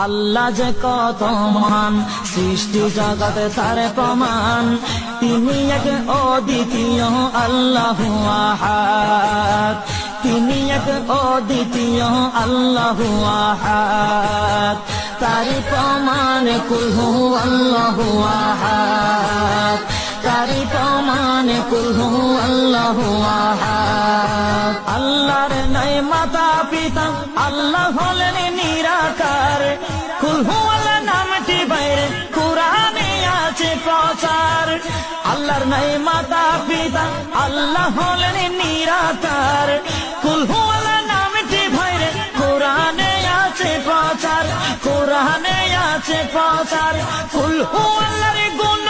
আল্লাহ যে কত মহান, সৃষ্টি জগতে তার প্রমাণ। তিনি এক অদ্বিতীয় আল্লাহু আহাদ, তিনি এক অদ্বিতীয় আল্লাহু আহাদ। তারি প্রমাণ কুল হু আল্লাহু আহাদ, তারি প্রমাণ কুল হু আল্লাহু আহাদ। আল্লাহর নাই মাতা পিতা, আল্লাহ হলেন নিরাকার। কুল হু আল্লাহ নামটি বাইরে কুরআনে আছে প্রচার। আল্লাহর নাই মাতা পিতা, আল্লাহ হলেন নিরাকার। কুল হু আল্লাহ নামটি বাইরে কুরআনে আছে প্রচার, কুরআনে আছে প্রচার। কুল হু আল্লাহর গুণ